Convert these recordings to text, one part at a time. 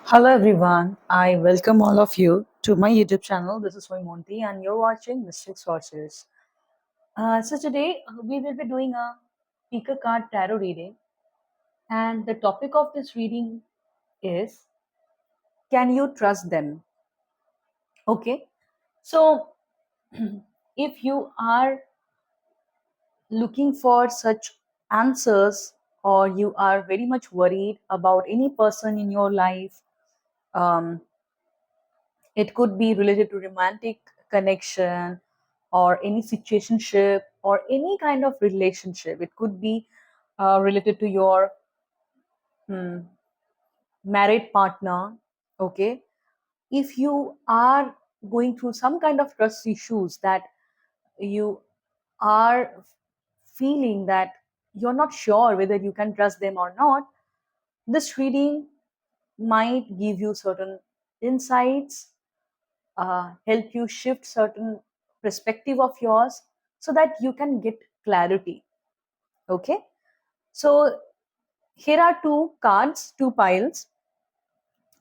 Hello everyone, I welcome all of you to my YouTube channel. This is Monty and you're watching Mystic Sources. So today we will be doing a Picker card tarot reading, and the topic of this reading is, can you trust them? Okay, so if you are looking for such answers, or you are very much worried about any person in your life, um, it could be related to romantic connection or any situationship or any kind of relationship. It could be related to your hmm, married partner. Okay. If you are going through some kind of trust issues, that you are feeling that you're not sure whether you can trust them or not, this reading might give you certain insights, help you shift certain perspective of yours so that you can get clarity. Okay, so here are two cards, two piles.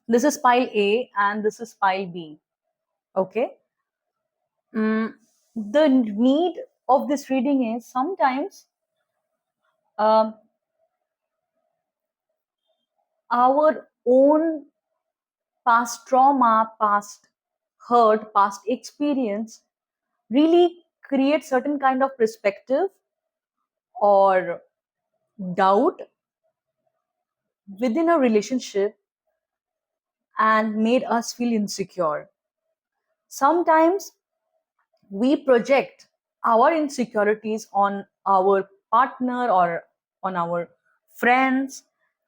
This is pile A and this is pile B. Okay. The need of this reading is sometimes um, our own past trauma, past hurt, past experience really create certain kind of perspective or doubt within a relationship and made us feel insecure. Sometimes we project our insecurities on our partner or on our friends,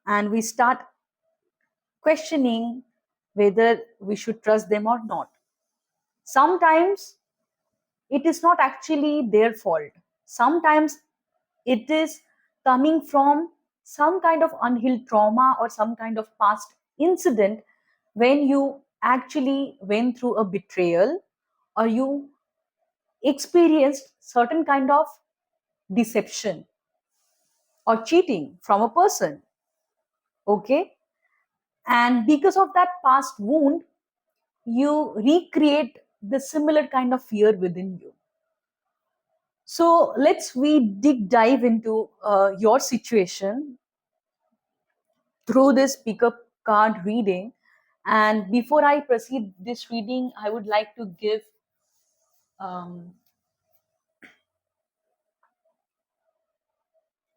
and we start questioning whether we should trust them or not. Sometimes it is not actually their fault. Sometimes it is coming from some kind of unhealed trauma or some kind of past incident when you actually went through a betrayal or you experienced certain kind of deception or cheating from a person. Okay, and because of that past wound, you recreate the similar kind of fear within you. So let's we dig dive into your situation through this pickup card reading. And before I proceed this reading, I would like to give um,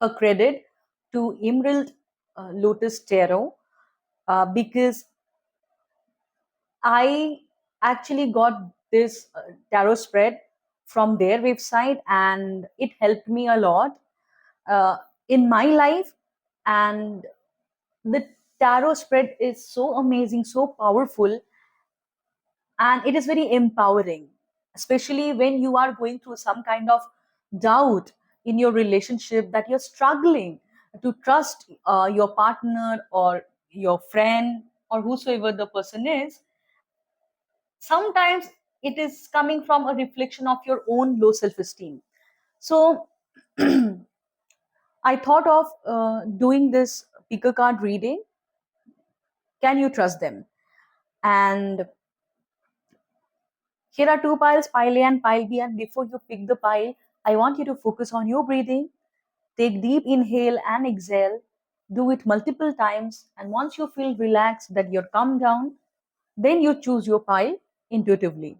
a credit to Emerald Lotus Tarot, because I actually got this tarot spread from their website, and it helped me a lot uh, in my life. And the tarot spread is so amazing, so powerful, and it is very empowering, especially when you are going through some kind of doubt in your relationship, that you're struggling to trust your partner or your friend or whosoever the person is. Sometimes it is coming from a reflection of your own low self-esteem. So I thought of doing this picker card reading. Can you trust them? And here are two piles, pile A and pile B. And before you pick the pile, I want you to focus on your breathing. Take deep inhale and exhale. Do it multiple times. And once you feel relaxed, that you're calmed down, then you choose your pile intuitively.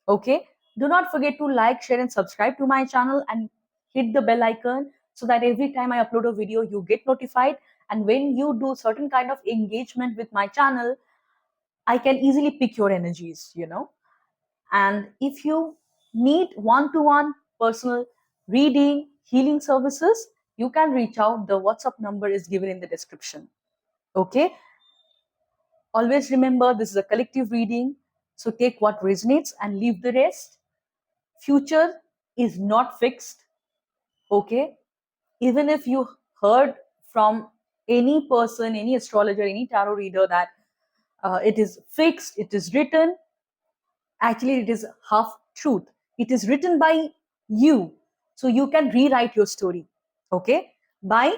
Okay. Do not forget to like, share, and subscribe to my channel and hit the bell icon so that every time I upload a video, you get notified. And when you do certain kind of engagement with my channel, I can easily pick your energies. And if you need one-to-one personal reading, healing services, you can reach out. The WhatsApp number is given in the description. Okay. Always remember, this is a collective reading. So take what resonates and leave the rest. Future is not fixed. Okay. Even if you heard from any person, any astrologer, any tarot reader that it is fixed, it is written, actually it is half truth. It is written by you, so you can rewrite your story. Okay, by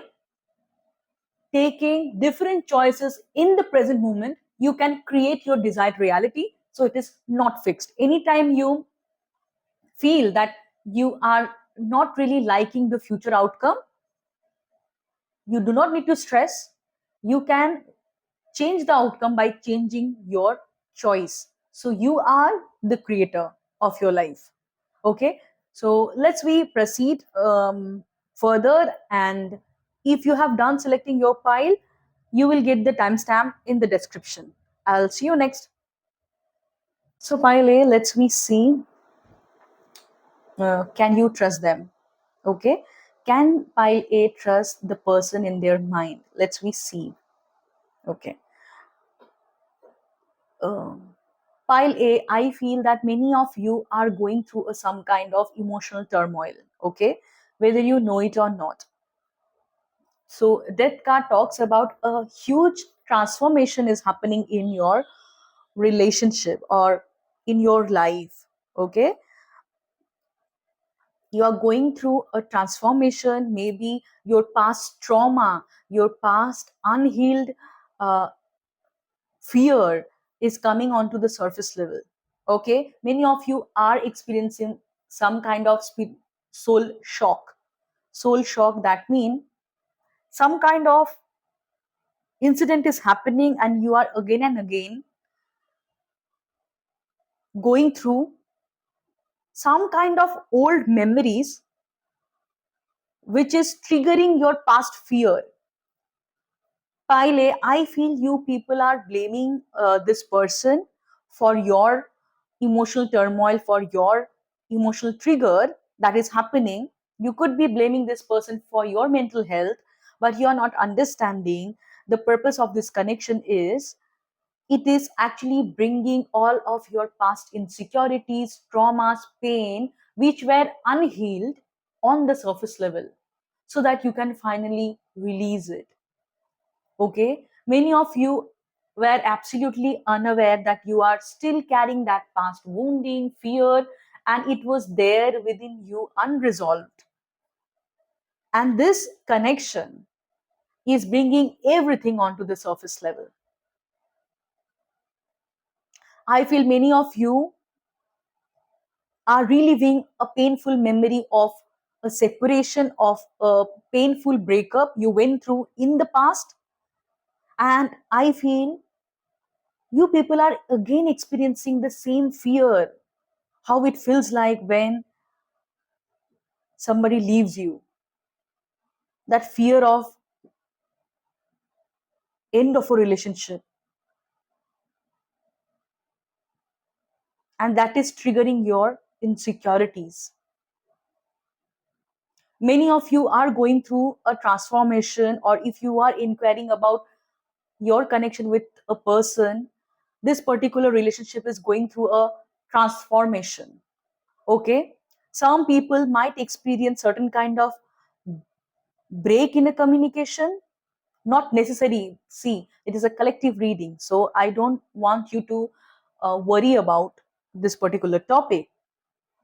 taking different choices in the present moment, you can create your desired reality. So it is not fixed. Anytime you feel that you are not really liking the future outcome, you do not need to stress. You can change the outcome by changing your choice. So you are the creator of your life. Okay, so let's we proceed further. And if you have done selecting your pile, you will get the timestamp in the description. I'll see you next. So pile A, let's we see. Can you trust them? Okay, can pile A trust the person in their mind? Let's we see. Okay. Um, Pile A, I feel that many of you are going through some kind of emotional turmoil, okay, whether you know it or not. So, Death card talks about a huge transformation is happening in your relationship or in your life, okay. You are going through a transformation, maybe your past trauma, your past unhealed uh, fear is coming onto the surface level. Okay, many of you are experiencing some kind of soul shock. Soul shock, that means some kind of incident is happening and you are again and again going through some kind of old memories which is triggering your past fear. Pile, I feel you people are blaming this person for your emotional turmoil, for your emotional trigger that is happening. You could be blaming this person for your mental health, but you are not understanding the purpose of this connection is it is actually bringing all of your past insecurities, traumas, pain, which were unhealed on the surface level so that you can finally release it. Okay, many of you were absolutely unaware that you are still carrying that past wounding, fear, and it was there within you unresolved. And this connection is bringing everything onto the surface level. I feel many of you are reliving a painful memory of a separation, of a painful breakup you went through in the past. And I feel you people are again experiencing the same fear, how it feels like when somebody leaves you, that fear of end of a relationship, and that is triggering your insecurities. Many of you are going through a transformation, or if you are inquiring about your connection with a person, this particular relationship is going through a transformation. Okay, some people might experience certain kind of break in a communication. Not necessary, see, it is a collective reading, so I don't want you to worry about this particular topic.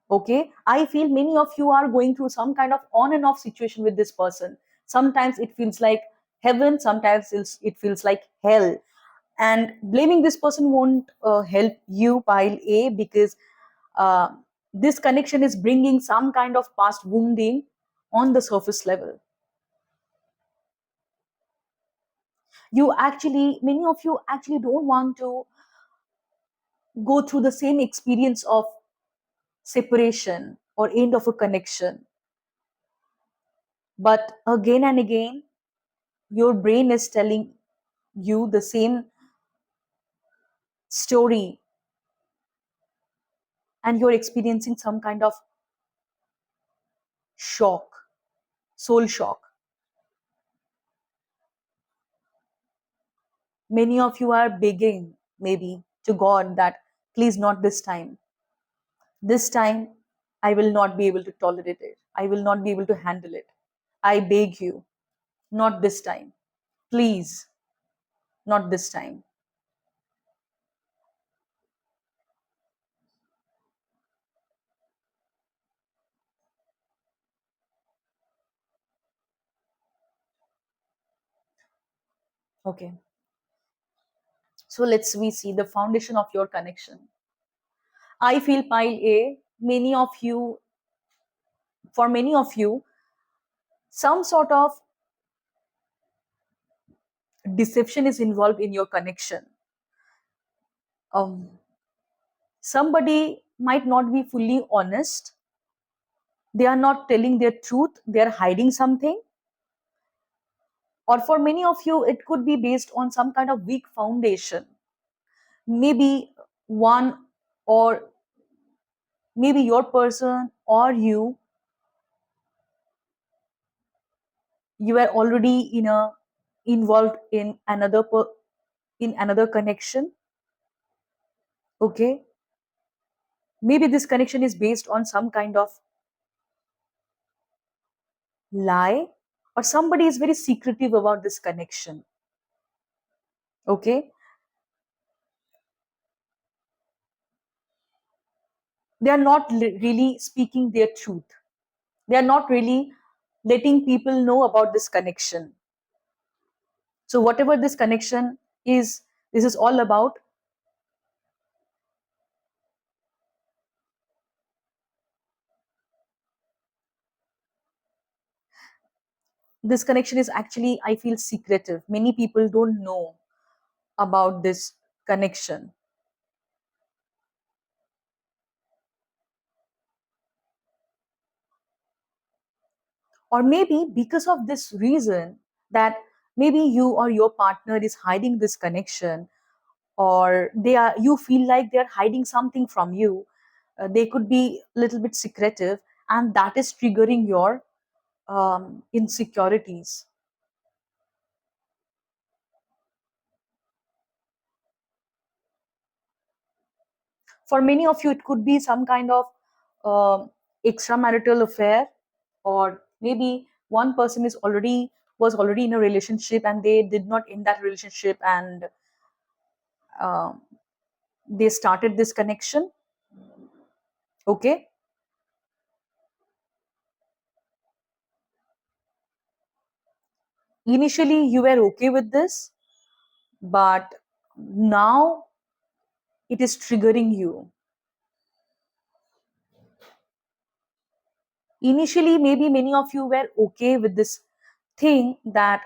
Okay, I feel many of you are going through some kind of on and off situation with this person. Sometimes it feels like heaven, sometimes it feels like hell, and blaming this person won't help you, pile A, because uh, this connection is bringing some kind of past wounding on the surface level. You actually, many of you actually don't want to go through the same experience of separation or end of a connection, but again and again your brain is telling you the same story, and you're experiencing some kind of shock, soul shock. Many of you are begging maybe to God that please not this time. This time I will not be able to tolerate it. I will not be able to handle it. I beg you, not this time. Please, not this time. Okay, so let's we see the foundation of your connection. I feel pile A, many of you, for many of you, some sort of deception is involved in your connection. Um, Somebody might not be fully honest, they are not telling their truth, they are hiding something. Or for many of you, it could be based on some kind of weak foundation. Maybe one, or maybe your person or you were already involved in in another connection. Okay, maybe this connection is based on some kind of lie, or somebody is very secretive about this connection. Okay, they are not really speaking their truth, they are not really letting people know about this connection. So whatever this connection is, this is all about. This connection is actually, I feel, secretive. Many people don't know about this connection. Or maybe because of this reason, that maybe you or your partner is hiding this connection, or you feel like they're hiding something from you. They could be a little bit secretive, and that is triggering your insecurities. For many of you, it could be some kind of um extramarital affair, or maybe one person was already in a relationship and they did not end that relationship, and um, they started this connection. Okay, initially you were okay with this, but now it is triggering you. Initially, maybe many of you were okay with this thing, that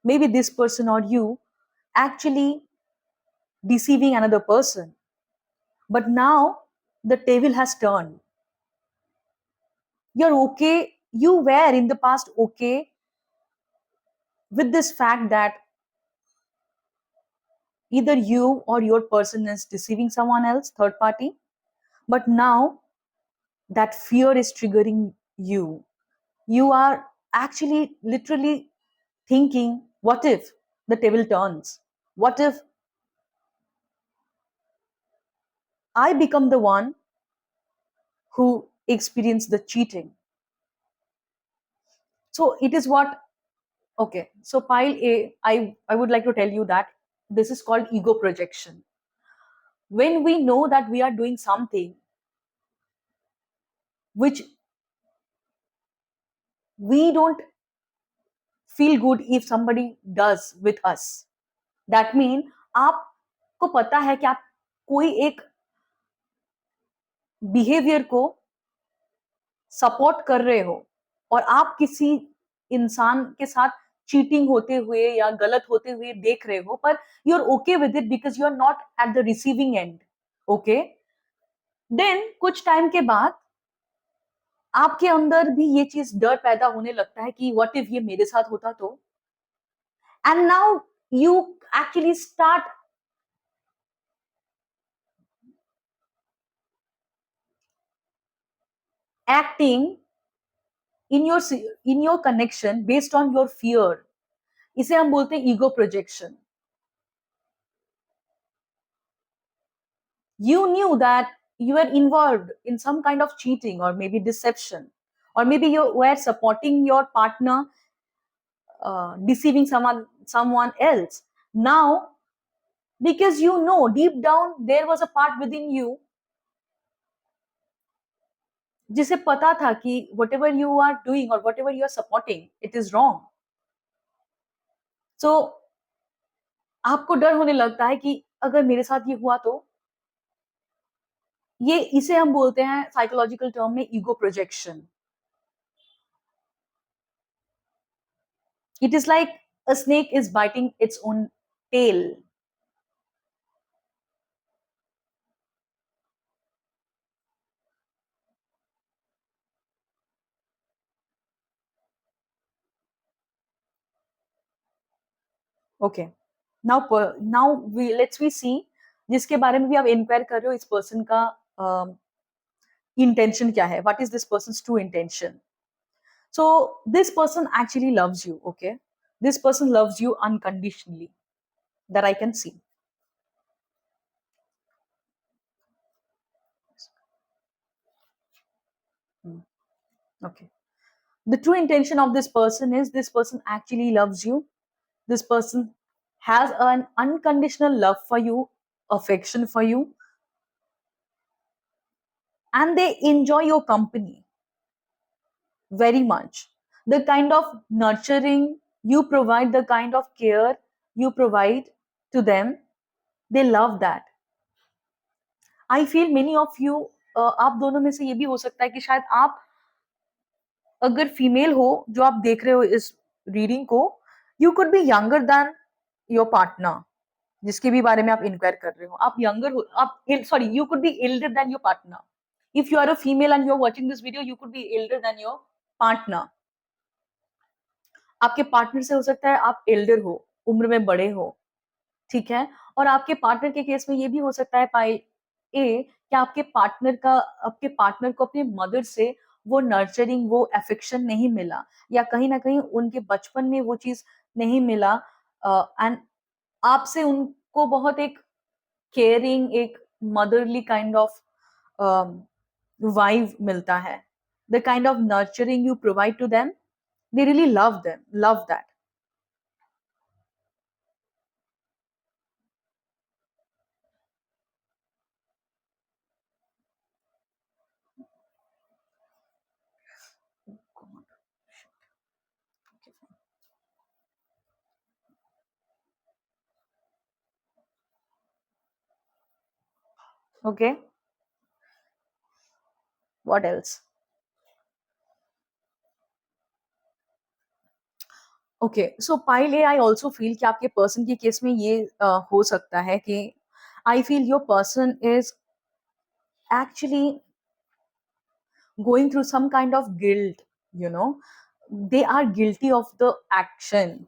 maybe this person or you actually deceiving another person. But now the table has turned. You're okay, you were in the past okay with this fact that either you or your person is deceiving someone else, third party. But now that fear is triggering you. You are actually literally thinking, what if the table turns? What if I become the one who experienced the cheating? So it is what, okay. So pile A, I would like to tell you that this is called ego projection. When we know that we are doing something which we don't feel good if somebody does with us, that mean आपको पता है कि आप कोई एक behaviour को support कर रहे हो, और आप किसी इंसान के साथ चीटिंग होते हुए या गलत होते हुए देख रहे हो, पर you are okay with it because you are not at the receiving end. Okay, then कुछ टाइम के बाद आपके अंदर भी ये चीज डर पैदा होने लगता है कि व्हाट इफ ये मेरे साथ होता तो. And now you actually start acting in your connection based on your fear. इसे हम बोलते हैं ego projection. You knew that you were involved in some kind of cheating or maybe deception, or maybe you were supporting your partner deceiving someone else. Now, because you know deep down there was a part within you जिसे पता था कि whatever you are doing or whatever you are supporting, it is wrong. So आपको डर होने लगता है कि अगर मेरे साथ ये हुआ तो, ये इसे हम बोलते हैं साइकोलॉजिकल टर्म में ego projection. It is like a snake is biting its own tail. Okay, now we let's we see जिसके बारे में भी आप इंक्वायर कर रहे हो, इस पर्सन का इंटेंशन क्या है, what is this person true intention. So this person actually loves you. Okay, this person loves you unconditionally, that I can see. Okay, the true intention of this person is this person actually loves you. This person has an unconditional love for you, affection for you, and they enjoy your company very much. The kind of nurturing you provide, the kind of care you provide to them, they love that. I feel many of you, आप दोनों में से ये भी हो सकता है कि शायद आप अगर फीमेल हो जो आप देख रहे हो इस रीडिंग को, you could B younger than your partner जिसके भी बारे में आप इंक्वायर कर रहे हो. आप यंगर हो, आप sorry, you could be elder than your partner. If you are a female and you are watching this video, you could be elder than your partner. आपके पार्टनर से हो सकता है आप एल्डर हो, उम्र में बड़े हो, ठीक है. और आपके पार्टनर के केस में ये भी हो सकता है पाई ए कि आपके पार्टनर को अपने मदर से वो नर्चरिंग, वो अफेक्शन नहीं मिला, या कहीं ना कहीं उनके बचपन में वो चीज नहीं मिला. एंड आपसे उनको बहुत एक केयरिंग, एक मदरली काइंड ऑफ वाइब मिलता है. The kind of nurturing you provide to them, they really love that. Okay, what else. Okay, so pile A, I also feel कि आपके पर्सन के केस में ये हो सकता है कि I feel your person is actually going through some kind of guilt, you know. They are guilty of the action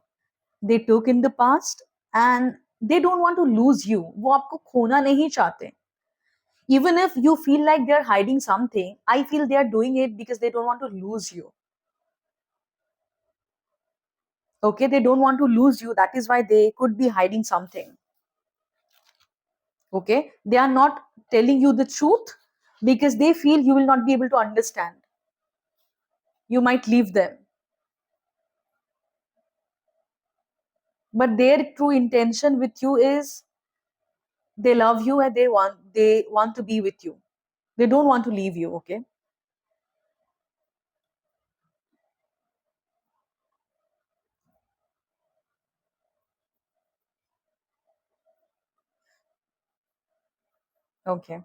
they took in the past, and they don't want to lose you. वो आपको खोना नहीं चाहते. Even if you feel like they're hiding something, I feel they are doing it because they don't want to lose you. Okay, they don't want to lose you. That is why they could be hiding something. Okay, they are not telling you the truth because they feel you will not be able to understand. You might leave them. But their true intention with you is they love you and they want to be with you. They don't want to leave you. Okay, okay.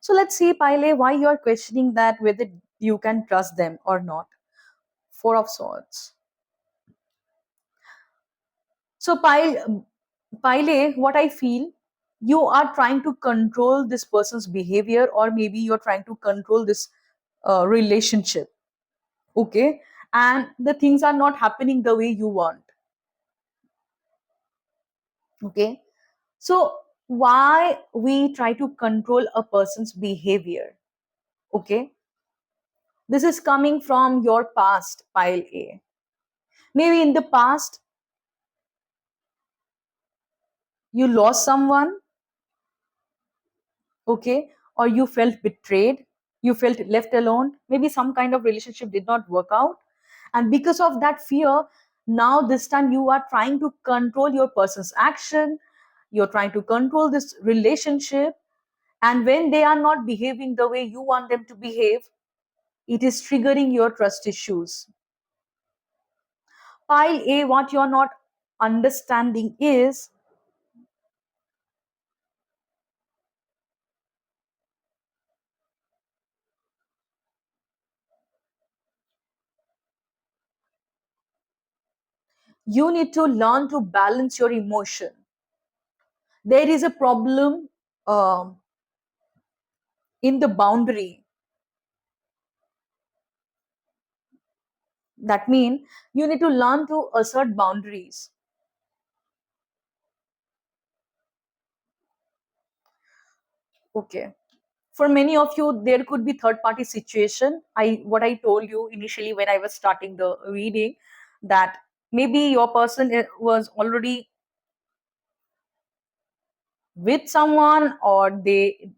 So let's see, Pile, why you are questioning that whether you can trust them or not. Four of Swords. So Pile, what I feel, you are trying to control this person's behavior, or maybe you're trying to control this relationship. Okay, and the things are not happening the way you want. Okay, so why we try to control a person's behavior? Okay, this is coming from your past, pile A. Maybe in the past you lost someone, okay, or you felt betrayed, you felt left alone, maybe some kind of relationship did not work out, and because of that fear, now this time you are trying to control your person's action, you're trying to control this relationship, and when they are not behaving the way you want them to behave, it is triggering your trust issues. Pile A, what you're not understanding is you need to learn to balance your emotion. There is a problem um, in the boundary. That means you need to learn to assert boundaries. Okay. For many of you, there could be third party situation. What I told you initially when I was starting the reading, that maybe your person was already with someone, or they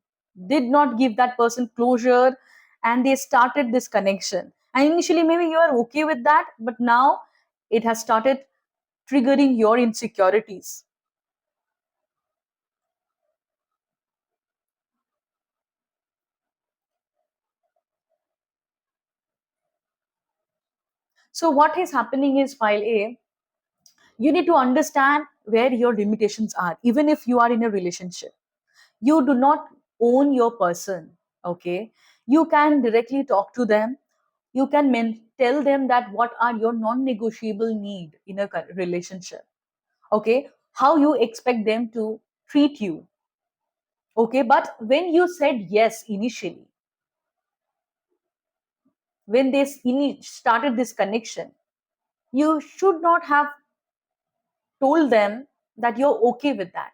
did not give that person closure, and they started this connection, and initially maybe you are okay with that, but now it has started triggering your insecurities. So what is happening is, file A, you need to understand where your limitations are. Even if you are in a relationship, you do not own your person. Okay, you can directly talk to them. You can tell them that what are your non-negotiable need in a relationship. Okay, how you expect them to treat you. Okay, but when you said yes initially, when they started this connection, you should not have told them that you're okay with that.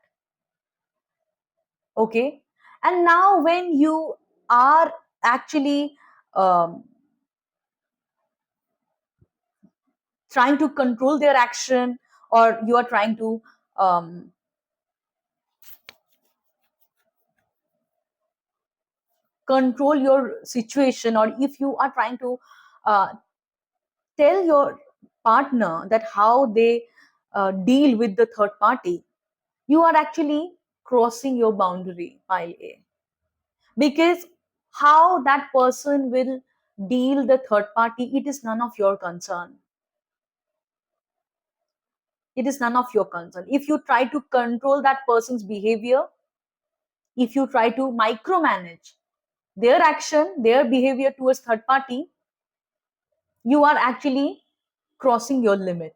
Okay, and now when you are actually um, trying to control their action, or you are trying to um, control your situation, or if you are trying to uh, tell your partner that how they deal with the third party, you are actually crossing your boundary, file A. Because how that person will deal the third party, it is none of your concern. It is none of your concern. If you try to control that person's behavior, if you try to micromanage their action, their behavior towards third party, you are actually crossing your limit.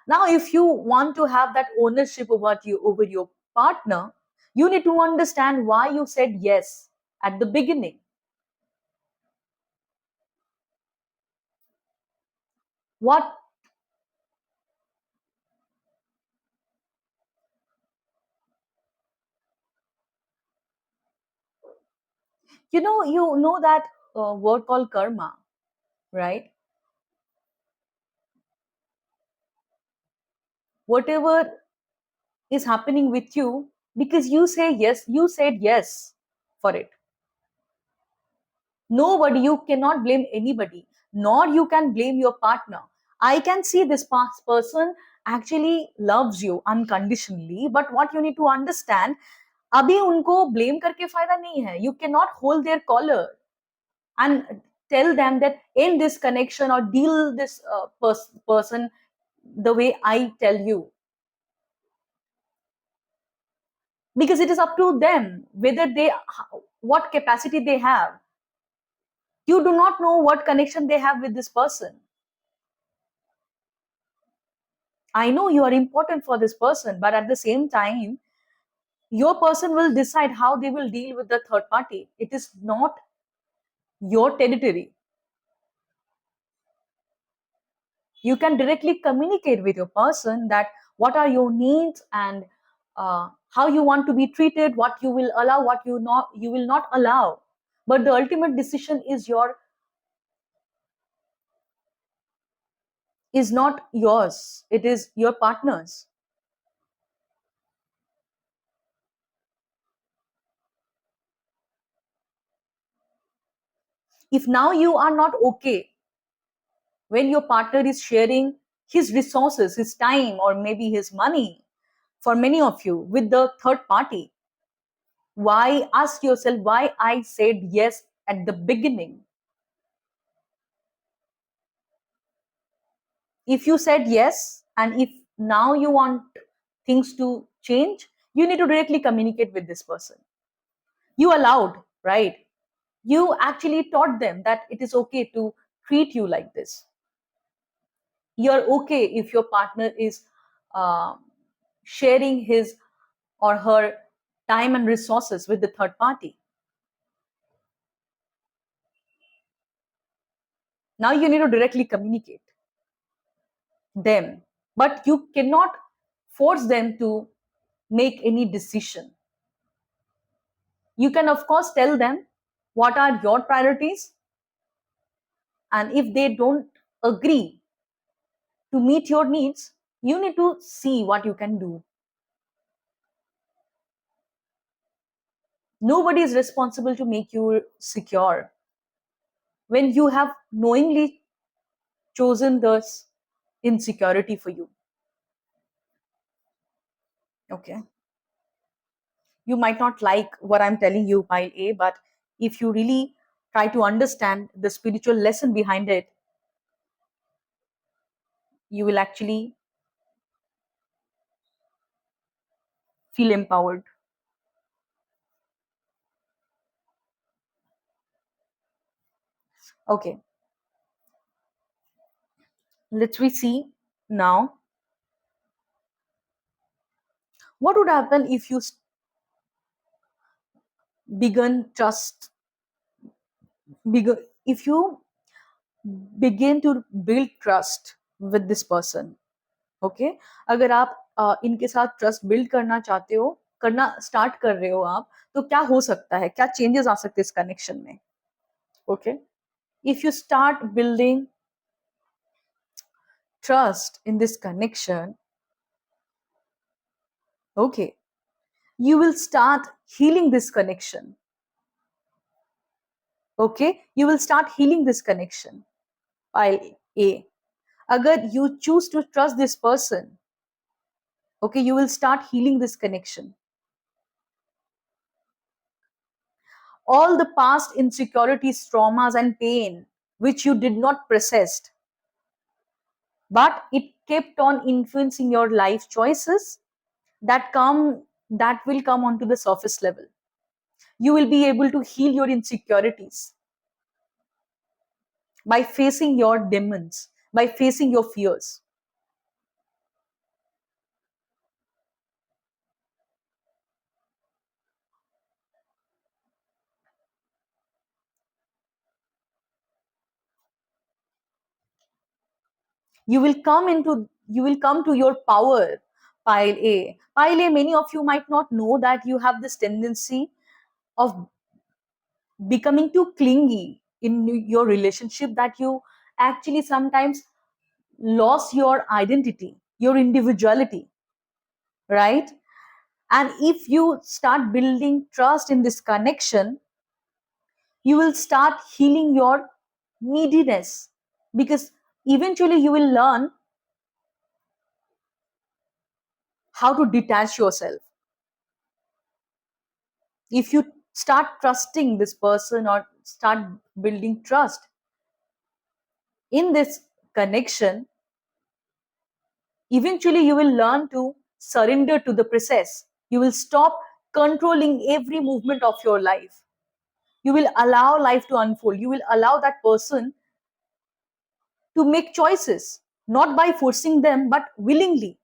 Now, if you want to have that ownership over your partner, you need to understand why you said yes at the beginning. What, you know that word called karma, right? Whatever is happening with you, because you say yes, you said yes for it. Nobody, you cannot blame anybody, nor you can blame your partner. I can see this past person actually loves you unconditionally, but what you need to understand, अभी उनको blame करके फायदा नहीं है. You cannot hold their collar and tell them that end this connection or deal this person the way I tell you, because it is up to them whether they, what capacity they have. You do not know what connection they have with this person. I know you are important for this person, but at the same time, your person will decide how they will deal with the third party. It is not your territory. You can directly communicate with your person that what are your needs, and how you want to be treated, what you will allow, what you will not allow. But the ultimate decision is not yours. It is your partner's. If now you are not okay when your partner is sharing his resources, his time, or maybe his money, for many of you, with the third party, why, ask yourself why I said yes at the beginning. If you said yes, and if now you want things to change, you need to directly communicate with this person. You allowed, right? You actually taught them that it is okay to treat you like this. You're okay if your partner is uh, sharing his or her time and resources with the third party. Now you need to directly communicate them, but you cannot force them to make any decision. You can, of course, tell them what are your priorities, and if they don't agree to meet your needs, you need to see what you can do. Nobody is responsible to make you secure when you have knowingly chosen this insecurity for you. Okay. You might not like what I'm telling you, pile A, but if you really try to understand the spiritual lesson behind it, you will actually feel empowered. Okay, let's we see now what would happen if you begin trust, begin, if you begin to build trust with this person. Okay, अगर आप इनके साथ trust build करना चाहते हो, करना start कर रहे हो आप, तो क्या हो सकता है, क्या चेंजेस आ सकते हैं इस कनेक्शन में. Okay, if you start building trust in this connection, okay, you will start healing this connection. Okay, you will start healing this connection. Pile A, agar you choose to trust this person, okay, you will start healing this connection. All the past insecurities, traumas, and pain which you did not process, but it kept on influencing your life choices, that will come onto the surface level. You will be able to heal your insecurities by facing your demons, by facing your fears. You will come to your power. Pile A, many of you might not know that you have this tendency of becoming too clingy in your relationship, that you actually sometimes lost your identity, your individuality, right? And if you start building trust in this connection, you will start healing your neediness, because eventually you will learn how to detach yourself. If you start trusting this person or start building trust in this connection, eventually you will learn to surrender to the process. You will stop controlling every movement of your life. You will allow life to unfold. You will allow that person to make choices, not by forcing them, but willingly.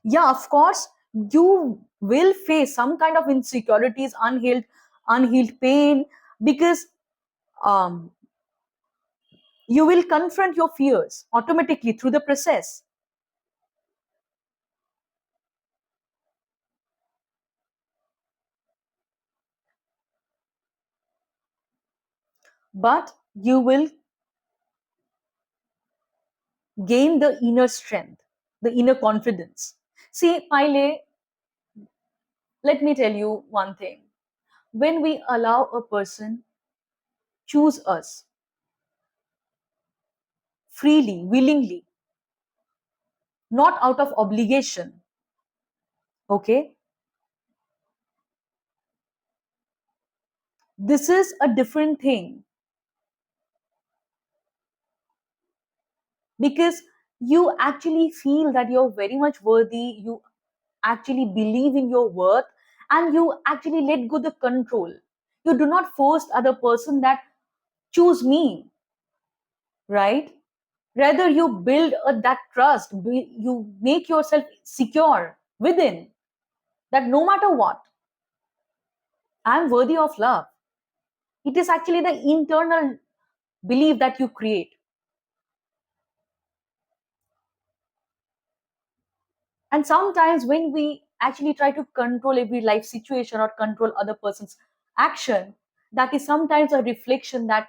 Yeah, of course, you will face some kind of insecurities, unhealed pain, because um, you will confront your fears automatically through the process. But you will gain the inner strength, the inner confidence. See, Pile, let me tell you one thing. When we allow a person choose us freely, willingly, not out of obligation, okay, this is a different thing. because you actually feel that you're very much worthy, you actually believe in your worth, and you actually let go the control. You do not force other person that choose me, right? Rather, you build that trust, you make yourself secure within, that no matter what, I'm worthy of love. It is actually the internal belief that you create. And sometimes when we actually try to control every life situation or control other person's action, that is sometimes a reflection that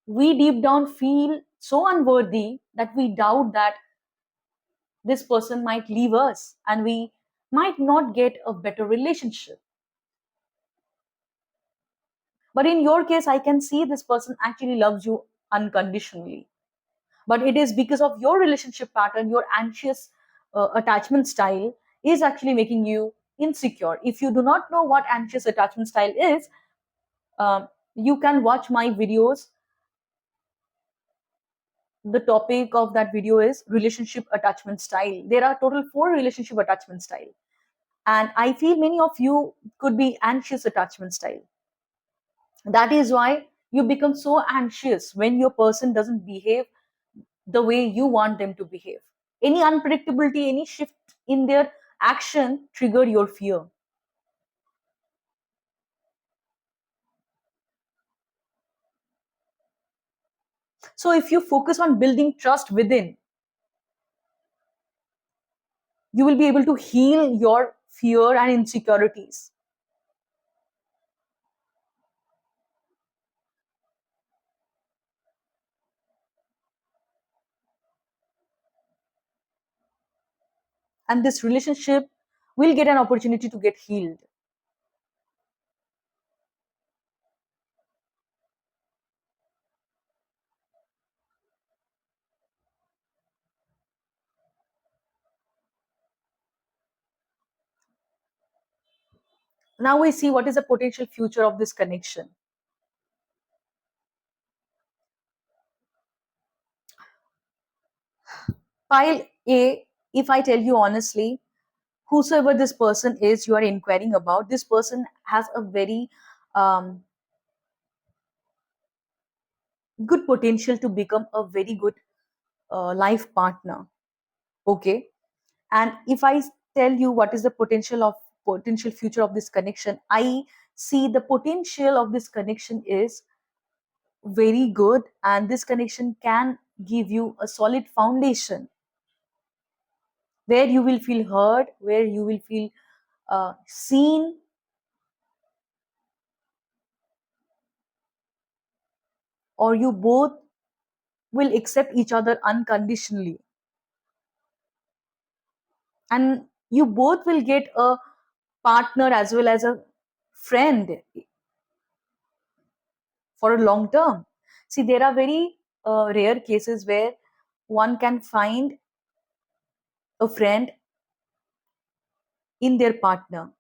we deep down feel so unworthy that we doubt that this person might leave us and we might not get a better relationship. But in your case, I can see this person actually loves you unconditionally. But it is because of your relationship pattern, your anxious attachment style is actually making you insecure. If you do not know what anxious attachment style is, you can watch my videos. The topic of that video is relationship attachment style. There are total four relationship attachment style, and I feel many of you could be anxious attachment style. That is why you become so anxious when your person doesn't behave the way you want them to behave. Any unpredictability, any shift in their action trigger your fear. So if you focus on building trust within, you will be able to heal your fear and insecurities. And this relationship will get an opportunity to get healed. Now we see what is the potential future of this connection. Pile A, if I tell you honestly, whosoever this person is you are inquiring about, this person has a very um, good potential to become a very good life partner. Okay. And if I tell you what is the potential future of this connection, I see the potential of this connection is very good, and this connection can give you a solid foundation where you will feel heard, where you will feel seen, or you both will accept each other unconditionally, and you both will get a partner as well as a friend for a long term. See, there are very rare cases where one can find a friend in their partner.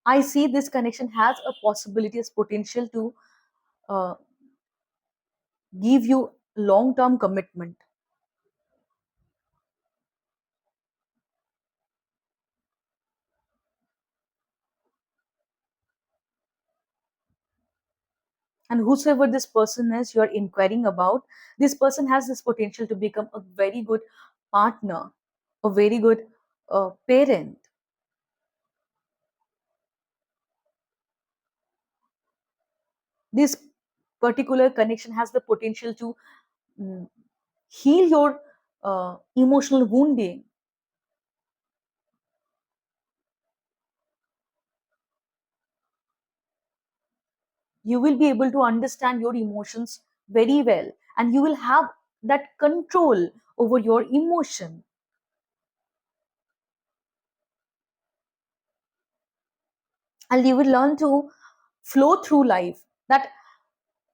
I see this connection has a possibility, as potential to uh, give you long term commitment. And whosoever this person is you are inquiring about, this person has this potential to become a very good partner, a very good parent. This particular connection has the potential to mm, heal your emotional wounding. You will be able to understand your emotions very well, and you will have that control over your emotion, and you will learn to flow through life, that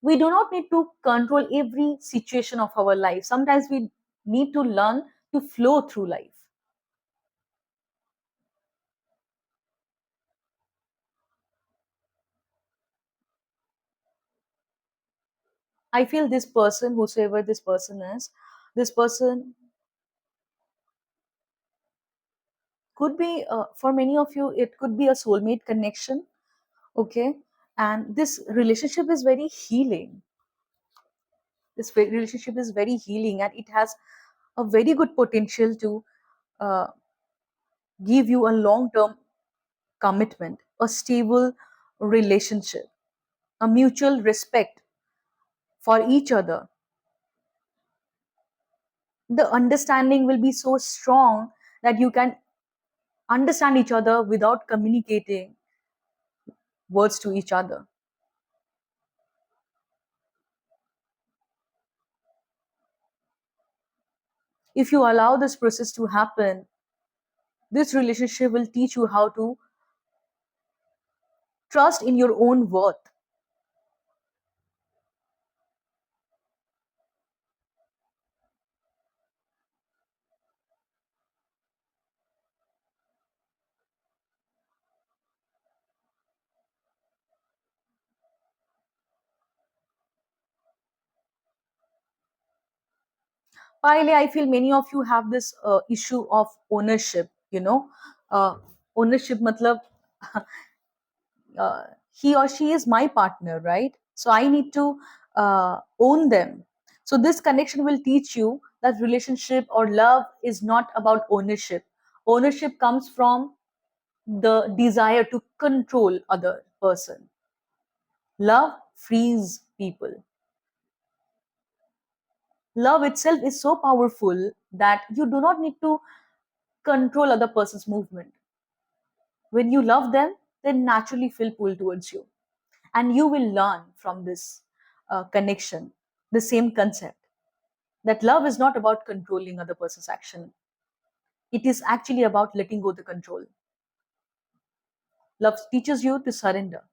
we do not need to control every situation of our life. Sometimes we need to learn to flow through life. I feel this person, whosoever this person is, this person could be, for many of you, it could be a soulmate connection. Okay. And this relationship is very healing. Relationship is very healing, and it has a very good potential to uh, give you a long term commitment, a stable relationship, a mutual respect for each other. The understanding will be so strong that you can understand each other without communicating words to each other. If you allow this process to happen, this relationship will teach you how to trust in your own worth. Finally, I feel many of you have this issue of ownership. Uh, ownership, matlab, uh, he or she is my partner, right? So I need to own them. So this connection will teach you that relationship or love is not about ownership. Ownership comes from the desire to control other person. Love frees people. Love itself is so powerful that you do not need to control other person's movement. When you love them, they naturally feel pulled towards you, and you will learn from this connection the same concept, that love is not about controlling other person's action. It is actually about letting go the control. Love teaches you to surrender.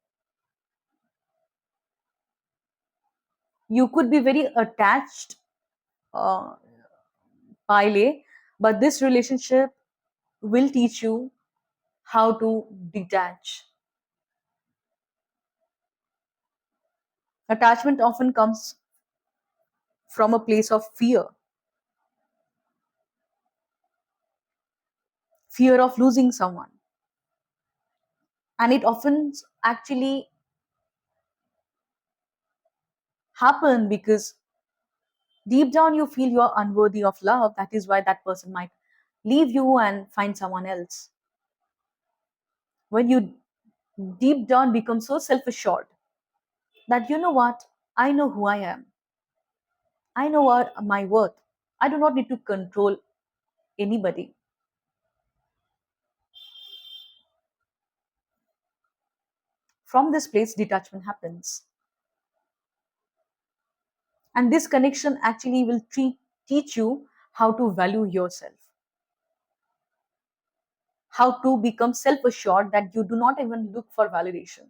You could be very attached, uh, Pile, but this relationship will teach you how to detach. Attachment often comes from a place of fear of losing someone. And it often actually happen because deep down you feel you're unworthy of love. That is why that person might leave you and find someone else. When you deep down become so self-assured that you know what, I know who I am, I know what my worth, I do not need to control anybody. From this place detachment happens, and this connection actually will teach you how to value yourself, how to become self-assured that you do not even look for validation.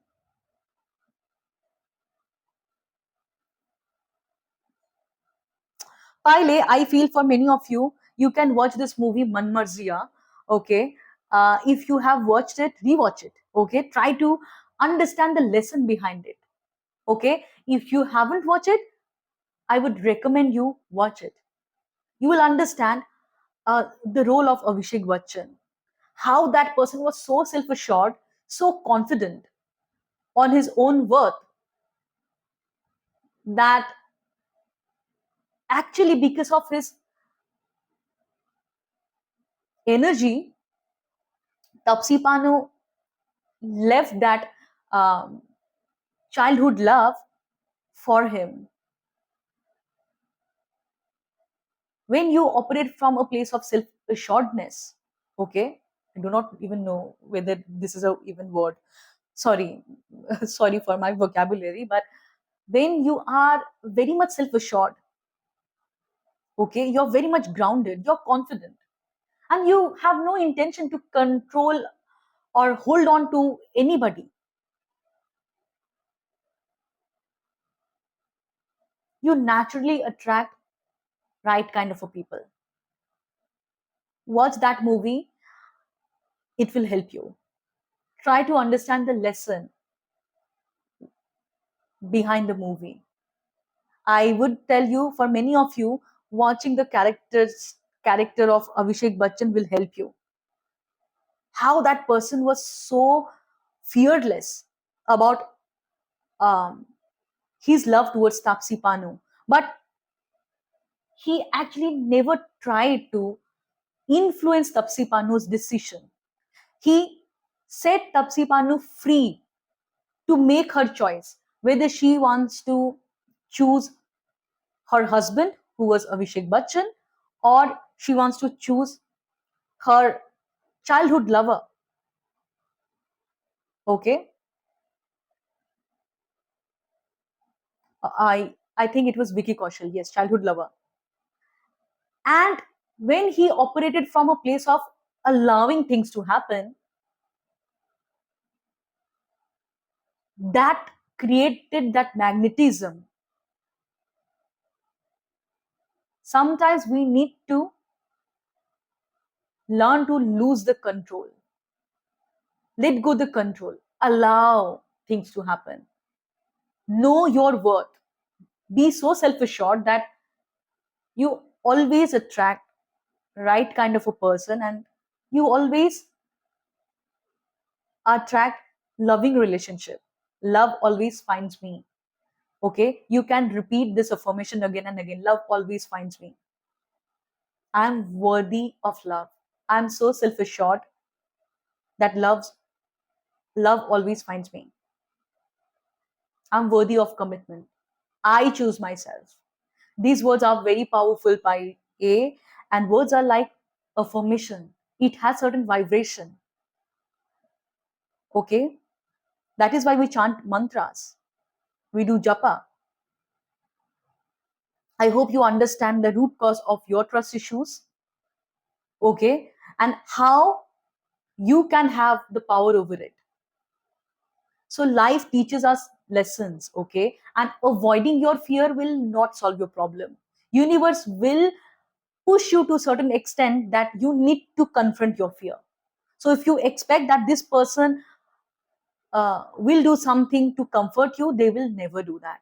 Pile, I feel for many of you, you can watch this movie Manmarzia. Okay. If you have watched it, rewatch it. Okay. Try to understand the lesson behind it. Okay. If you haven't watched it, I would recommend you watch it. You will understand the role of Abhishek Bachchan. How that person was so self assured, so confident on his own worth that actually, because of his energy, Tapsi Panu left that um, childhood love for him. When you operate from a place of self assuredness, okay, I do not even know whether this is a even word. Sorry, sorry for my vocabulary, but when you are very much self assured, okay, you're very much grounded, you're confident, and you have no intention to control or hold on to anybody, you naturally attract right kind of a people. Watch that movie, it will help you. Try to understand the lesson behind the movie. I would tell you, for many of you, watching the character of Abhishek Bachchan will help you. How that person was so fearless about um, his love towards Tapsi Panu, but he actually never tried to influence Tapsi Panu's decision. He set Tapsi Panu free to make her choice whether she wants to choose her husband, who was Abhishek Bachchan, or she wants to choose her childhood lover. Okay, I think it was Vicky Kaushal. Yes, childhood lover. And when he operated from a place of allowing things to happen, that created that magnetism. Sometimes we need to learn to lose the control, let go the control, allow things to happen, know your worth, be so self assured that you always attract right kind of a person, and you always attract loving relationship. Love always finds me. Okay, you can repeat this affirmation again and again. Love always finds me. I'm worthy of love. I'm so self assured that love always finds me. I'm worthy of commitment. I choose myself. These words are very powerful by A, and words are like affirmation. It has certain vibration. Okay, that is why we chant mantras. We do japa. I hope you understand the root cause of your trust issues. Okay, and how you can have the power over it. So life teaches us lessons, okay? And avoiding your fear will not solve your problem. Universe will push you to a certain extent that you need to confront your fear. So if you expect that this person will do something to comfort you, they will never do that,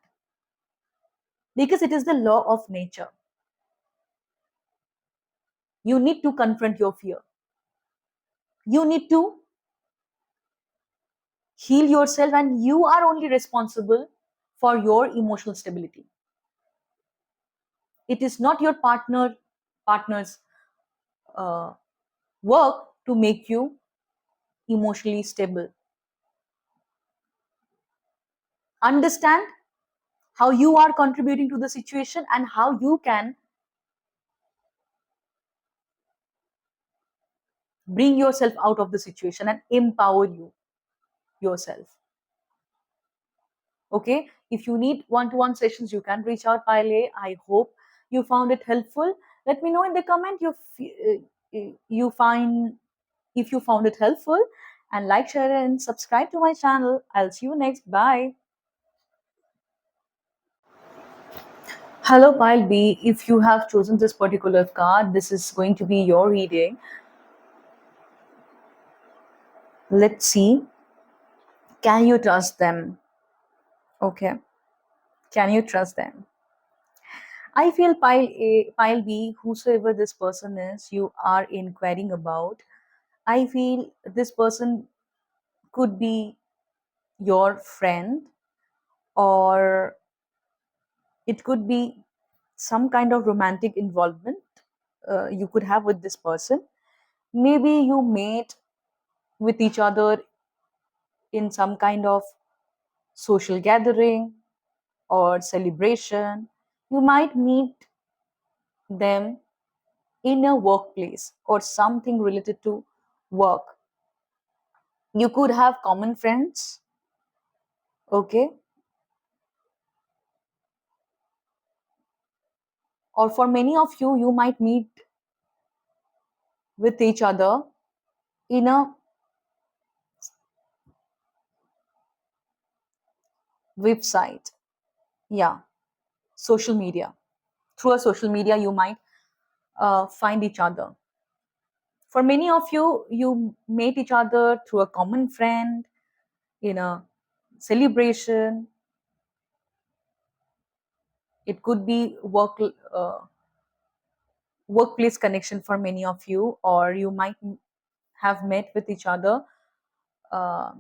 because it is the law of nature. You need to confront your fear. You need to heal yourself, and you are only responsible for your emotional stability. It is not your partner's uh, work to make you emotionally stable. Understand how you are contributing to the situation and how you can bring yourself out of the situation and empower yourself. Okay, if you need one-to-one sessions, you can reach out, Pile. I hope you found it helpful. Let me know in the comment you find if you found it helpful, and like, share, and subscribe to my channel. I'll see you next. Bye. Hello, Pile B. If you have chosen this particular card, this is going to be your reading. Let's see. Can you trust them? Okay. Can you trust them? I feel Pile B, whosoever this person is, you are inquiring about. I feel this person could be your friend, or it could be some kind of romantic involvement you could have with this person. Maybe you meet with each other in some kind of social gathering or celebration. You might meet them in a workplace or something related to work. You could have common friends, okay? Or for many of you, you might meet with each other in a website. Yeah, social media. Through a social media, you might find each other. For many of you, you meet each other through a common friend in a celebration, It could be workplace connection for many of you, or you might have met with each other uh,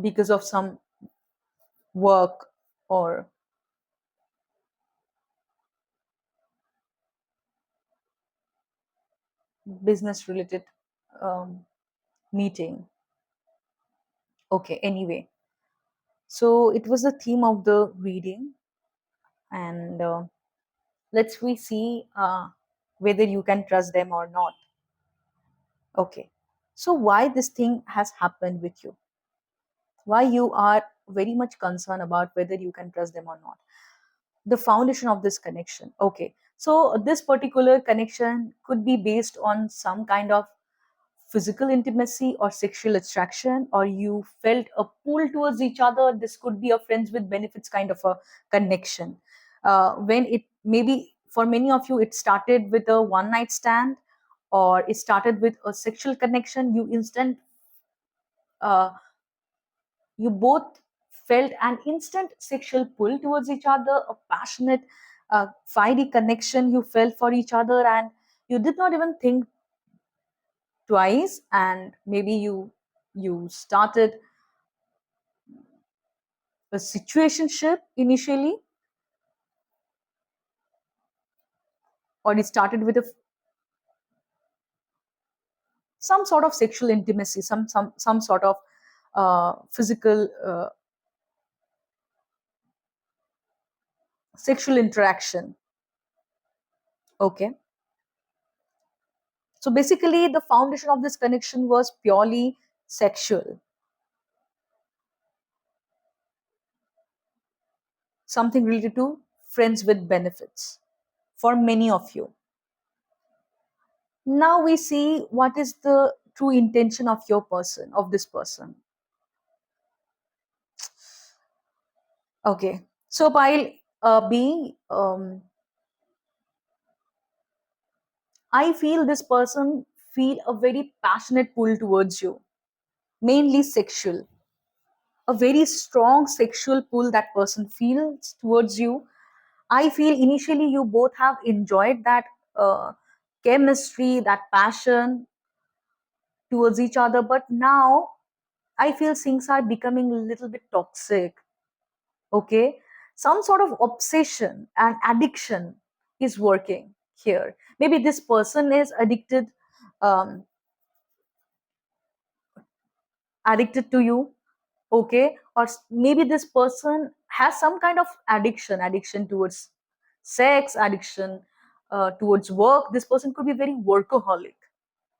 because of some work or business related um, meeting. Okay, anyway, so it was the theme of the reading, and let's we see whether you can trust them or not. Okay, so why this thing has happened with you, why you are very much concerned about whether you can trust them or not. The foundation of this connection. Okay, so this particular connection could be based on some kind of physical intimacy or sexual attraction, or you felt a pull towards each other. This could be a friends with benefits kind of a connection. When it maybe for many of you, it started with a one night stand, or it started with a sexual connection. Uh, you both felt an instant sexual pull towards each other, a passionate, fiery connection you felt for each other, and you did not even think twice. And maybe you started a situationship initially, or it started with some sort of sexual intimacy, some sort of physical sexual interaction. Okay, so basically the foundation of this connection was purely sexual, something related to friends with benefits for many of you. Now we see what is the true intention of your person, of this person. Okay, so while being I feel this person feel a very passionate pull towards you, mainly sexual, a very strong sexual pull that person feels towards you. I feel initially you both have enjoyed that uh, chemistry, that passion towards each other, but now I feel things are becoming a little bit toxic. Okay, some sort of obsession and addiction is working here. Maybe this person is um, addicted to you. Okay, or maybe this person has some kind of addiction towards sex, addiction towards work. This person could be very workaholic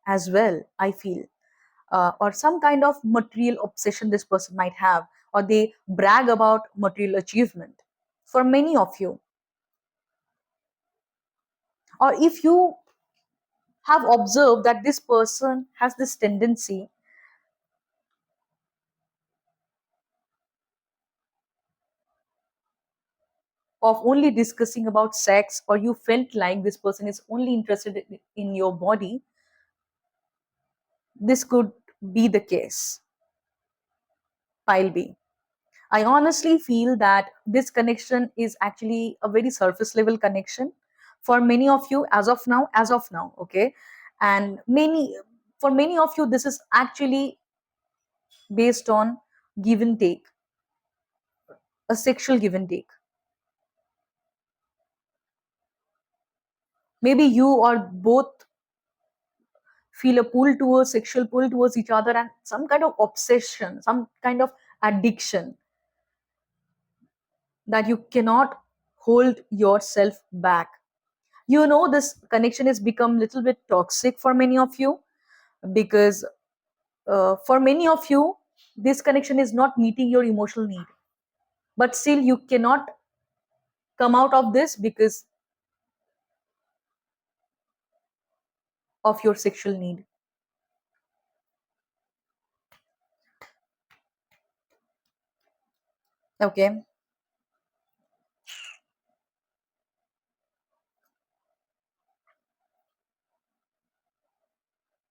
as well, I feel. Or some kind of material obsession this person might have, or they brag about material achievement for many of you. Or if you have observed that this person has this tendency of only discussing about sex, or you felt like this person is only interested in your body, this could be the case. Pile B. I honestly feel that this connection is actually a very surface level connection for many of you as of now, okay? And for many of you, this is actually based on give and take, a sexual give and take. Maybe you or both feel a pull towards sexual pull towards each other, and some kind of obsession, some kind of addiction that you cannot hold yourself back. You know, this connection has become a little bit toxic for many of you, because for many of you this connection is not meeting your emotional need, but still you cannot come out of this because of your sexual need. Okay,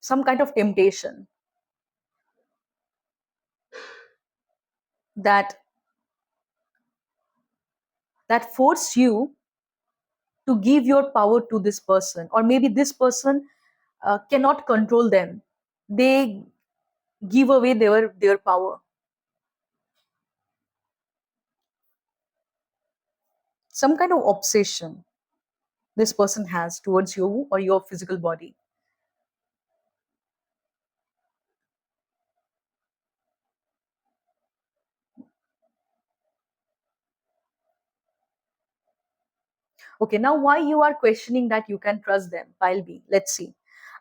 some kind of temptation. that force you to give your power to this person, or maybe this person cannot control them. They give away their power. Some kind of obsession this person has towards you or your physical body. Okay, now why you are questioning that you can trust them? Pile B. Let's see.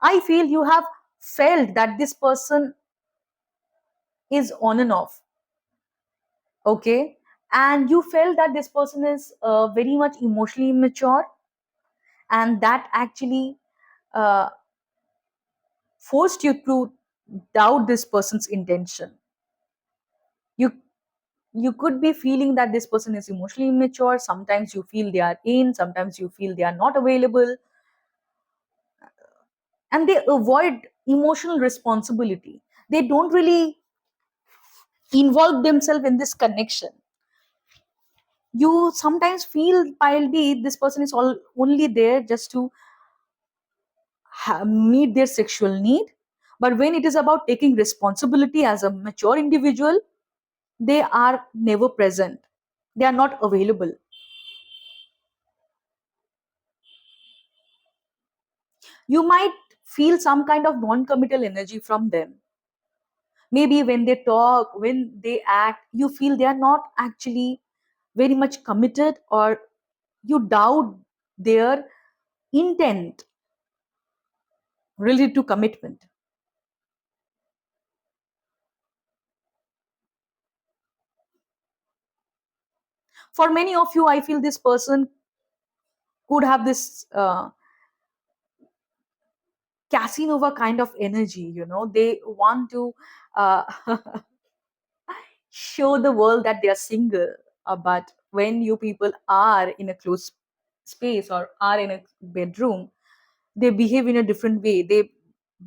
I feel you have felt that this person is on and off. Okay, and you felt that this person is very much emotionally immature, and that actually uh, forced you to doubt this person's intention. You you could be feeling that this person is emotionally immature. Sometimes you feel they are in, sometimes you feel they are not available, and they avoid emotional responsibility. They don't really involve themselves in this connection. You sometimes feel, pile B, this person is only there just to meet their sexual need. But when it is about taking responsibility as a mature individual, they are never present. They are not available. You might feel some kind of non committal energy from them. Maybe when they talk, when they act, you feel they are not actually very much committed, or you doubt their intent related to commitment. For many of you, I feel this person could have this Casanova kind of energy. They want to uh, show the world that they are single. But when you people are in a closed space or are in a bedroom, they behave in a different way. They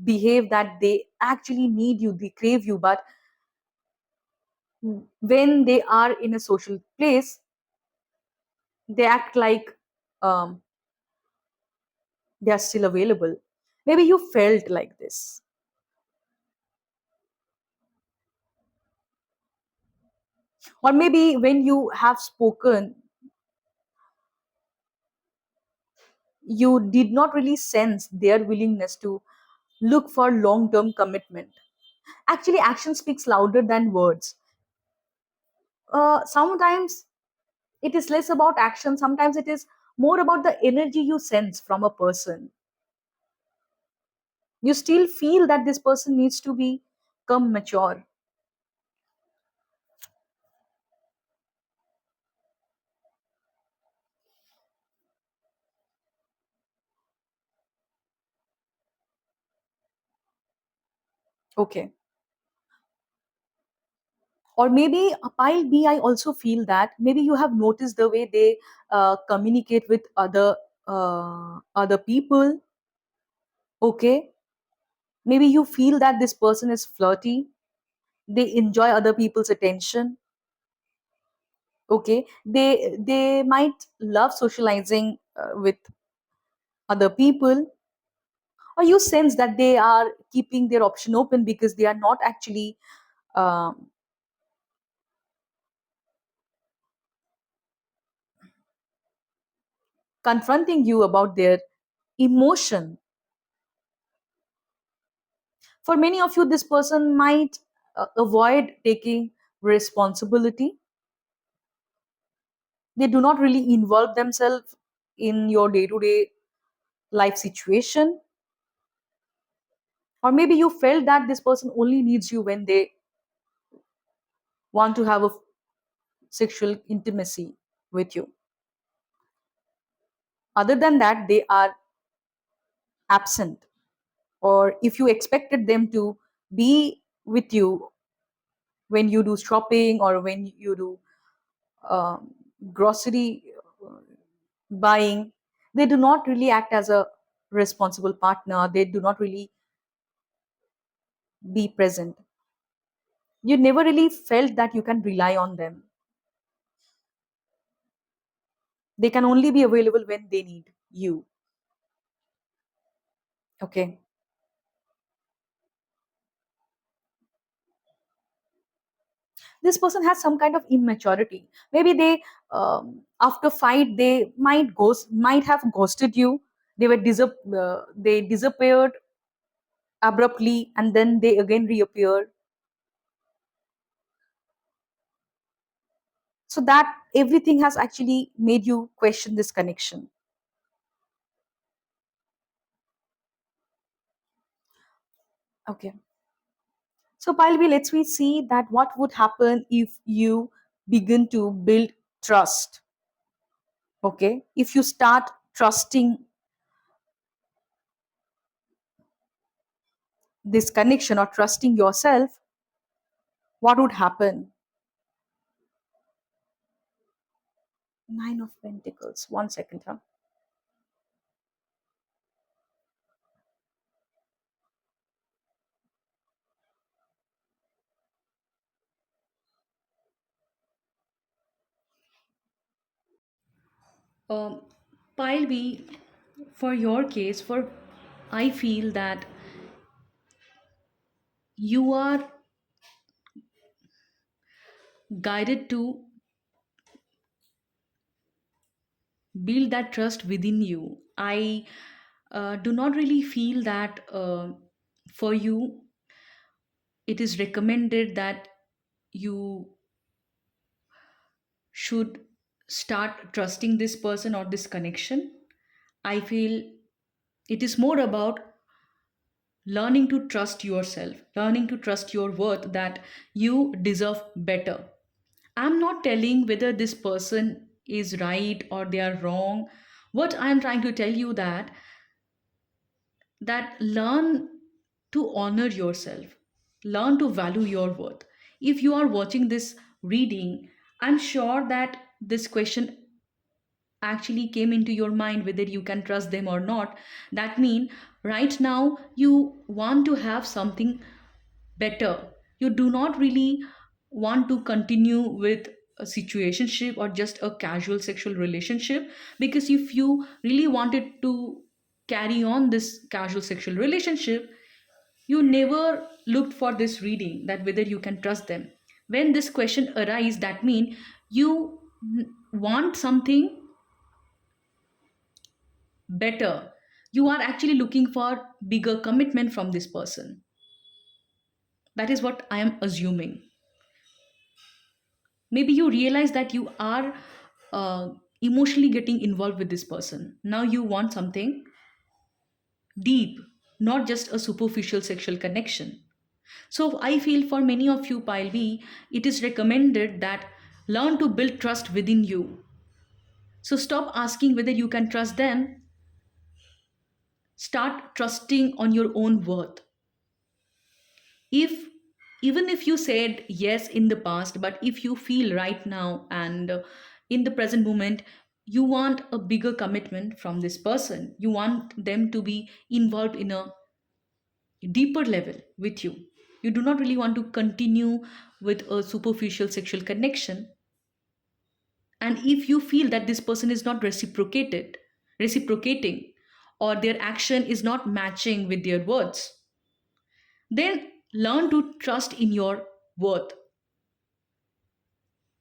behave that they actually need you, they crave you. But when they are in a social place, they act like um, they are still available. Maybe you felt like this. Or maybe when you have spoken, you did not really sense their willingness to look for long term commitment. Actually, action speaks louder than words. Sometimes it is less about action, sometimes it is more about the energy you sense from a person. You still feel that this person needs to become mature. Okay. Or maybe a pile B, I also feel that maybe you have noticed the way they communicate with other people. Okay, maybe you feel that this person is flirty, they enjoy other people's attention. Okay, they might love socializing with other people. Or you sense that they are keeping their option open because they are not actually um, confronting you about their emotion. For many of you, this person might avoid taking responsibility. They do not really involve themselves in your day to day life situation. Or maybe you felt that this person only needs you when they want to have a sexual intimacy with you. Other than that, they are absent. Or if you expected them to be with you when you do shopping or when you do um, grocery buying, they do not really act as a responsible partner. They do not really be present. You never really felt that you can rely on them. They can only be available when they need you. Okay. This person has some kind of immaturity. Maybe they, after fight, they might have ghosted you. They disappeared abruptly, and then they again reappear. So that everything has actually made you question this connection. Okay. So Pilvi, let's we see that what would happen if you begin to build trust. Okay. If you start trusting this connection or trusting yourself, what would happen? Nine of Pentacles. 1 second, huh? Um, Pile B, for your case, for I feel that you are guided to build that trust within you. I do not really feel that for you it is recommended that you should start trusting this person or this connection. I feel it is more about learning to trust yourself, learning to trust your worth, that you deserve better. I'm not telling whether this person is right or they are wrong. What I'm trying to tell you that learn to honor yourself, learn to value your worth. If you are watching this reading, I'm sure that this question actually came into your mind, whether you can trust them or not. That means right now you want to have something better. You do not really want to continue with a situationship or just a casual sexual relationship, because if you really wanted to carry on this casual sexual relationship, you never looked for this reading that whether you can trust them. When this question arises, that means you want something better. You are actually looking for bigger commitment from this person. That is what I am assuming. Maybe you realize that you are emotionally getting involved with this person. Now you want something deep, not just a superficial sexual connection. So I feel for many of you, pile B, it is recommended that learn to build trust within you. So stop asking whether you can trust them. Start trusting on your own worth. If Even if you said yes in the past, but if you feel right now and in the present moment you want a bigger commitment from this person, you want them to be involved in a deeper level with you, you do not really want to continue with a superficial sexual connection, and if you feel that this person is not reciprocating, or their action is not matching with their words, then learn to trust in your worth,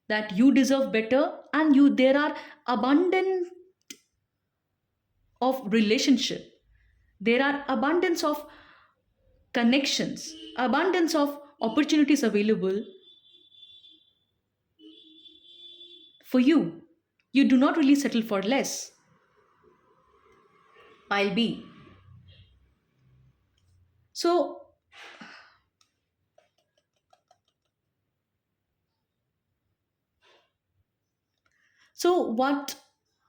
that you deserve better, and you there are abundance of relationship, there are abundance of connections, abundance of opportunities available for you. You do not really settle for less. I'll be so so what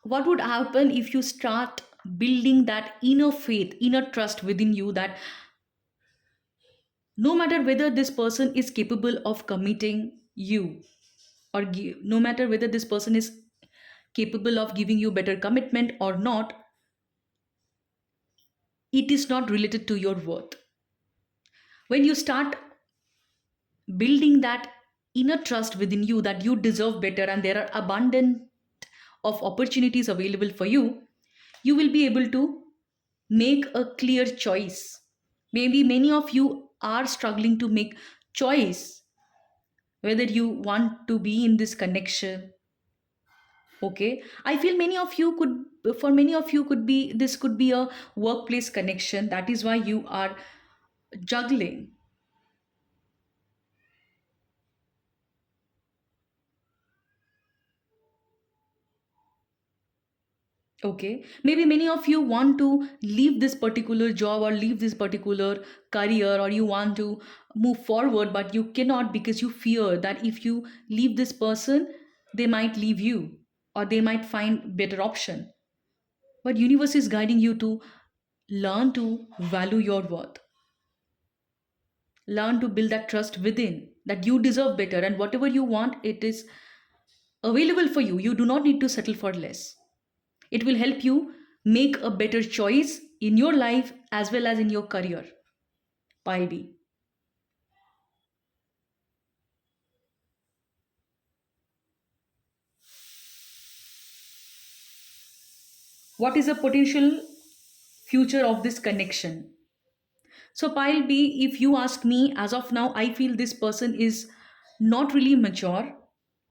would happen if you start building that inner faith, inner trust within you, that no matter whether this person is capable of committing you, or no matter whether this person is capable of giving you better commitment or not, it is not related to your worth. When you start building that inner trust within you that you deserve better and there are abundant of opportunities available for you, you will be able to make a clear choice. Maybe many of you are struggling to make choice whether you want to be in this connection. Okay, I feel many of you could, for many of you could be, this could be a workplace connection. That is why you are juggling. Okay, maybe many of you want to leave this particular job or leave this particular career, or you want to move forward, but you cannot because you fear that if you leave this person, they might leave you or they might find better option. But universe is guiding you to learn to value your worth, learn to build that trust within that you deserve better, and whatever you want, it is available for you. You do not need to settle for less. It will help you make a better choice in your life as well as in your career. Pile B. What is the potential future of this connection? So, pile B, if you ask me, as of now, I feel this person is not really mature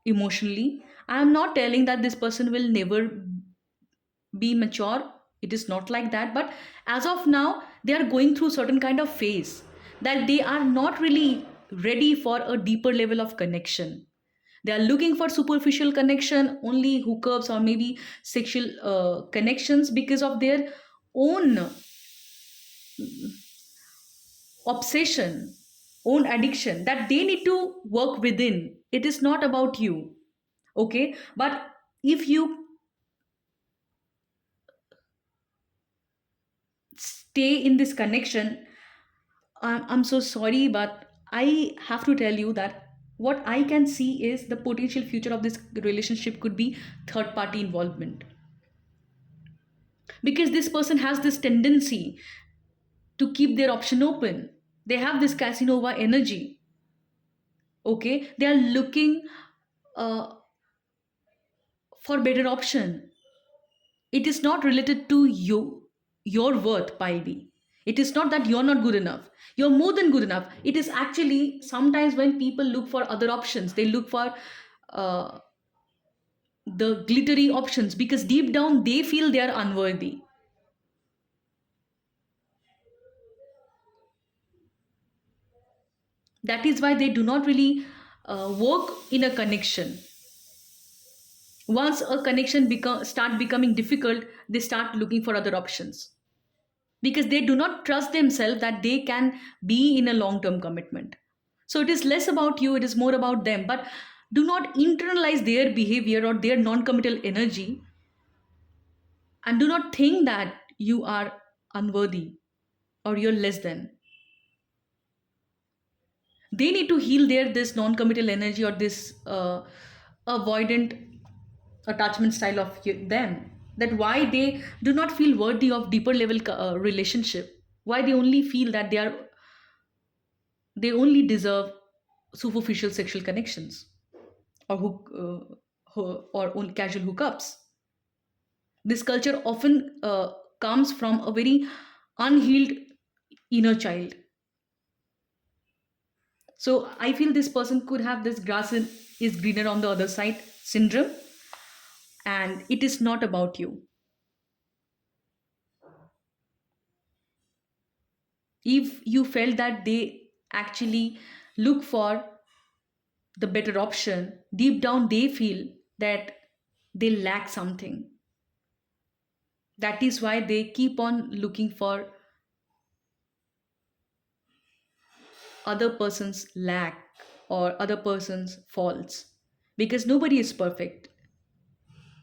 emotionally. I am not telling that this person will never be mature. It is not like that. But as of now, they are going through certain kind of phase that they are not really ready for a deeper level of connection. They are looking for superficial connection, only hookups or maybe sexual connections because of their own obsession, own addiction that they need to work within. It is not about you. Okay, but if you stay in this connection, I'm so sorry, but I have to tell you that what I can see is the potential future of this relationship could be third party involvement, because this person has this tendency to keep their option open. They have this Casanova energy. Okay, they are looking uh, for better option. It is not related to your worth, Pilby. It is not that you're not good enough. You're more than good enough. It is actually sometimes when people look for other options, they look for uh, the glittery options because deep down they feel they are unworthy. That is why they do not really work in a connection. Once a connection start becoming difficult, they start looking for other options because they do not trust themselves that they can be in a long term commitment. So it is less about you, it is more about them. But do not internalize their behavior or their non committal energy, and do not think that you are unworthy or you're less than. They need to heal their this non committal energy or this avoidant attachment style of them, that why they do not feel worthy of deeper level relationship, why they only feel that they only deserve superficial sexual connections or or only casual hookups. This culture often comes from a very unhealed inner child. So I feel this person could have this is greener on the other side syndrome, and it is not about you. If you felt that they actually look for the better option, deep down they feel that they lack something. That is why they keep on looking for other person's lack or other person's faults, because nobody is perfect.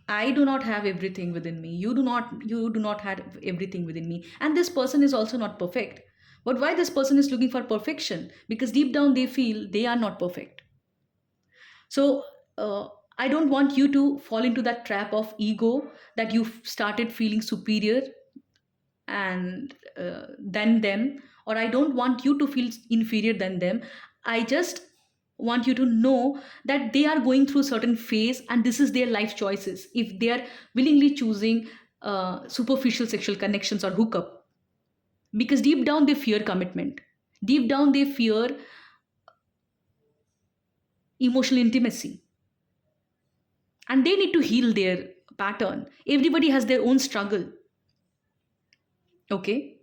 I do not have everything within me, you do not have everything within me, and this person is also not perfect. But why this person is looking for perfection? Because deep down they feel they are not perfect. So I don't want you to fall into that trap of ego, that you started feeling superior and than them, or I don't want you to feel inferior than them. I just want you to know that they are going through certain phase and this is their life choices if they are willingly choosing superficial sexual connections or hookup, because deep down they fear commitment, deep down they fear emotional intimacy, and they need to heal their pattern. Everybody has their own struggle. Okay,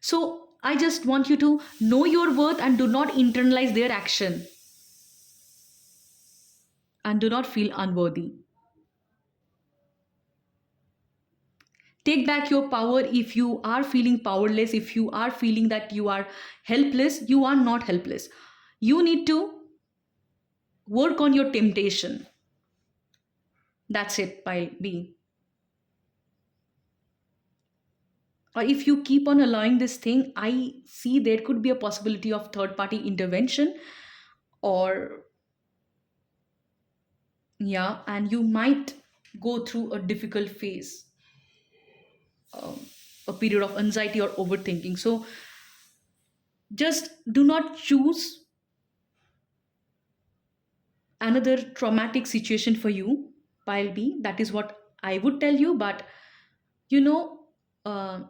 so I just want you to know your worth and do not internalize their action and do not feel unworthy. Take back your power. If you are feeling powerless, if you are feeling that you are helpless, you are not helpless. You need to work on your temptation. That's it, by B. Or if you keep on allowing this thing, I see there could be a possibility of third party intervention, or yeah, and you might go through a difficult phase, um, a period of anxiety or overthinking. So just do not choose another traumatic situation for you, pile B. That is what I would tell you. But you know, uh,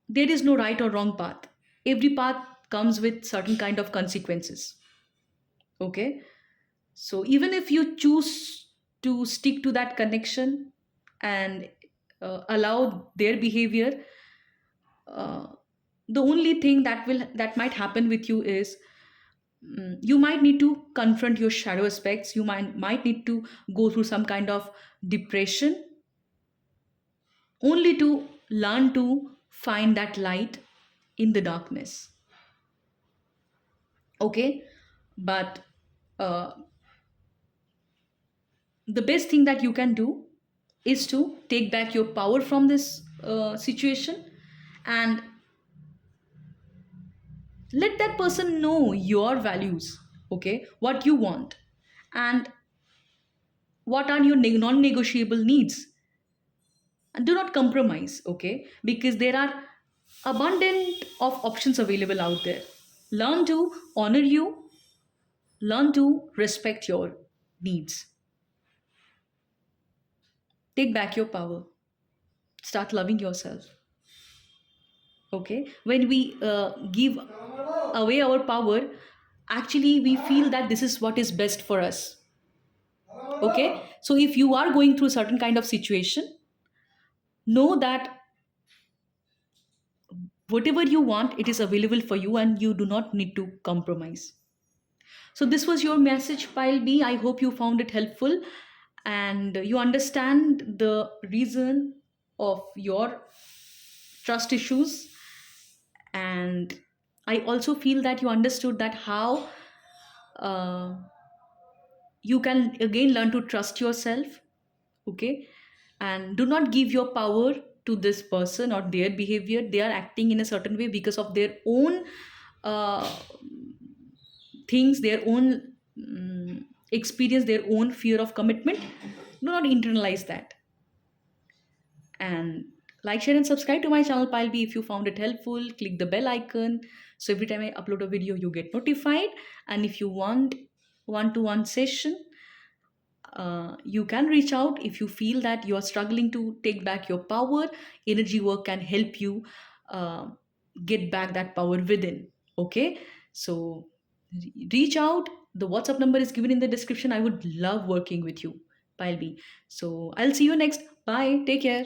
there is no right or wrong path. Every path comes with certain kind of consequences. Okay, so even if you choose to stick to that connection and allow their behavior, uh, the only thing that might happen with you is, you might need to confront your shadow aspects. You might need to go through some kind of depression, only to learn to find that light in the darkness. Okay, but uh, the best thing that you can do is to take back your power from this situation, and let that person know your values. Okay, what you want and what are your non-negotiable needs, and do not compromise. Okay, because there are abundant of options available out there. Learn to honor you, learn to respect your needs. Take back your power, start loving yourself. Okay, when we give away our power, actually we feel that this is what is best for us. Okay, so if you are going through certain kind of situation, know that whatever you want, it is available for you and you do not need to compromise. So this was your message, pile B. I hope you found it helpful and you understand the reason of your trust issues. And I also feel that you understood that how uh, you can again learn to trust yourself. Okay, and do not give your power to this person or their behavior. They are acting in a certain way because of their own uh, things, their own experience, their own fear of commitment. Do not internalize that. And like, share, and subscribe to my channel, Pile B, if you found it helpful. Click the bell icon so every time I upload a video, you get notified. And if you want one-to-one session, you can reach out if you feel that you are struggling to take back your power. Energy work can help you uh, get back that power within. Okay, so reach out. The WhatsApp number is given in the description. I would love working with you, Pile B. So I'll see you next. Bye, take care.